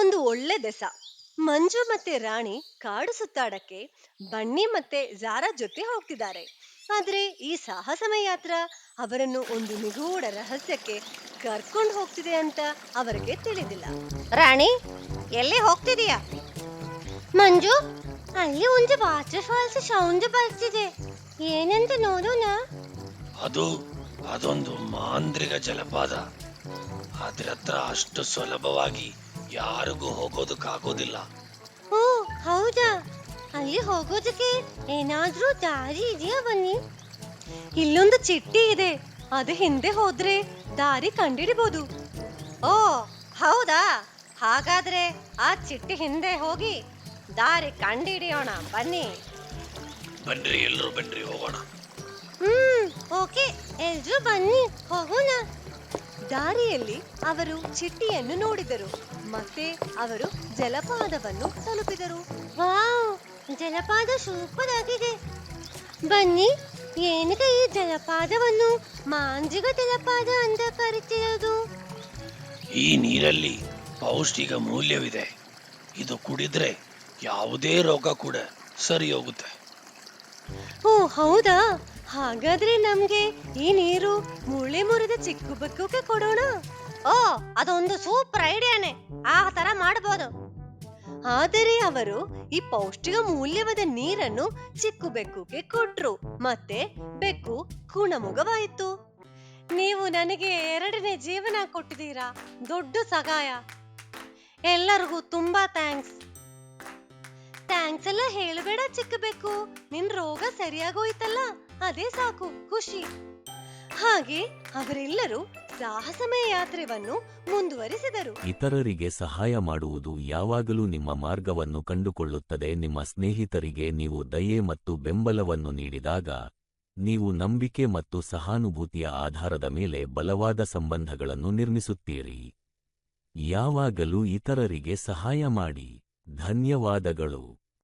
ಒಂದು ಒಳ್ಳೆ ದೆಸ. ಮಂಜು ಮತ್ತೆ ರಾಣಿ ಕಾಡು ಸುತ್ತಾಡಕ್ಕೆ ಬನ್ನಿ ಮತ್ತೆ ಜಾರಾ ಜೊತೆ ಹೋಗ್ತಿದ್ದಾರೆ. ಆದ್ರೆ ಈ ಸಾಹಸಮಯ ಯಾತ್ರ ಅವರನ್ನು ಒಂದು ನಿಗೂಢ ರಹಸ್ಯಕ್ಕೆ ಕರ್ಕೊಂಡು ಹೋಗ್ತಿದೆ ಅಂತ ಅವರಿಗೆ ತಿಳಿದಿಲ್ಲ. ರಾಣಿ, ಎಲ್ಲಿ ಹೋಗ್ತಿದೀಯಾ? ಮಂಜು, ಅಲ್ಲಿ ಒಂದು ವಾಟರ್ ಫಾಲ್ಸ್ ಸೌಂಡ್ ಬರ್ತಿದೆ. ಏನಂತ ನೋಡೋಣ? ಅದು ಅದೊಂದು ಮಾಂತ್ರಿಕ ಜಲಪಾತ. ಅದ್ರ ಹತ್ರ ಅಷ್ಟು ಸುಲಭವಾಗಿ ಯಾರಿಗೂ ಹೋಗೋದಕ್ಕಾಗೋದಿಲ್ಲ. ಓ ಹೌದಾ? ಅಲ್ಲಿ ಹೋಗೋದಕ್ಕೆ ಏನಾದ್ರೂ ದಾರಿ ಇದೆಯಾ? ಬನ್ನಿ, ಇಲ್ಲೊಂದು ಚಿಟ್ಟಿ ಇದೆ, ಅದು ಹಿಂದೆ ಹೋದ್ರೆ ದಾರಿ ಕಂಡಿಡಿಬಹುದು. ಓ ಹೌದಾ? ಹಾಗಾದ್ರೆ ಆ ಚಿಟ್ಟಿ ಹಿಂದೆ ಹೋಗಿ ದಾರಿ ಕಂಡಿಡಿಯೋಣ. ಬನ್ನಿ. ಬನ್ರಿ, ಎಲ್ರು ಬನ್ರಿ, ಹೋಗೋಣ. ಓಕೆ, ಎಲ್ರು ಬನ್ನಿ, ಹೋಗೋಣ. ದಾರಿಯಲ್ಲಿ ಅವರು ಚಿಟ್ಟಿಯನ್ನು ನೋಡಿದರು ಮತ್ತೆ ಅವರು ಜಲಪಾತವನ್ನು ತಲುಪಿದರು. ವಾವ್, ಜಲಪಾತ ಸೂಪರ್ ಆಗಿದೆ. ಬನ್ನಿ, ಏನಕ್ಕೆ ಈ ಜಲಪಾತವನ್ನು ಮಾಂಜಿಗ ಜಲಪಾತ ಅಂತ ಕರೀತಿರೋದು? ಈ ನೀರಲ್ಲಿ ಪೌಷ್ಟಿಕ ಮೂಲ್ಯವಿದೆ. ಇದು ಕುಡಿದ್ರೆ ಯಾವುದೇ ರೋಗ ಕೂಡ ಸರಿ ಹೋಗುತ್ತೆ. ಓ ಹೌದಾ? ಹಾಗಾದ್ರೆ ನಮ್ಗೆ ಈ ನೀರು ಮೂಳೆ ಮುರಿದ ಚಿಕ್ಕು ಬೆಕ್ಕುಗೆ ಕೊಡೋಣ. ಓ, ಅದೊಂದು ಸೂಪರ್ ಐಡಿಯಾನೆ. ಆ ತರ ಮಾಡಬಹುದು. ಆದರೆ ಅವರು ಈ ಪೌಷ್ಟಿಕ ಮೂಲ್ಯವಾದ ನೀರನ್ನು ಚಿಕ್ಕು ಬೆಕ್ಕುಗೆ ಕೊಟ್ರು ಮತ್ತೆ ಬೆಕ್ಕು ಗುಣಮುಖವಾಯಿತು. ನೀವು ನನಗೆ ಎರಡನೇ ಜೀವನ ಕೊಟ್ಟಿದ್ದೀರಾ, ದೊಡ್ಡ ಸಹಾಯ. ಎಲ್ಲರಿಗೂ ತುಂಬಾ ಥ್ಯಾಂಕ್ಸ್. ಥ್ಯಾಂಕ್ಸ್ ಎಲ್ಲ ಹೇಳಬೇಡ ಚಿಕ್ಕಬೇಕು, ನಿನ್ ರೋಗ ಸರಿಯಾಗೋಯ್ತಲ್ಲ, ಅದೇ ಸಾಕು, ಖುಷಿ. ಹಾಗೆ ಅವರೆಲ್ಲರೂ ಸಾಹಸಮಯ ಯಾತ್ರೆಯನ್ನು ಮುಂದುವರಿಸಿದರು. ಇತರರಿಗೆ ಸಹಾಯ ಮಾಡುವುದು ಯಾವಾಗಲೂ ನಿಮ್ಮ ಮಾರ್ಗವನ್ನು ಕಂಡುಕೊಳ್ಳುತ್ತದೆ. ನಿಮ್ಮ ಸ್ನೇಹಿತರಿಗೆ ನೀವು ದಯೆ ಮತ್ತು ಬೆಂಬಲವನ್ನು ನೀಡಿದಾಗ ನೀವು ನಂಬಿಕೆ ಮತ್ತು ಸಹಾನುಭೂತಿಯ ಆಧಾರದ ಮೇಲೆ ಬಲವಾದ ಸಂಬಂಧಗಳನ್ನು ನಿರ್ಮಿಸುತ್ತೀರಿ. ಯಾವಾಗಲೂ ಇತರರಿಗೆ ಸಹಾಯ ಮಾಡಿ. ಧನ್ಯವಾದಗಳು.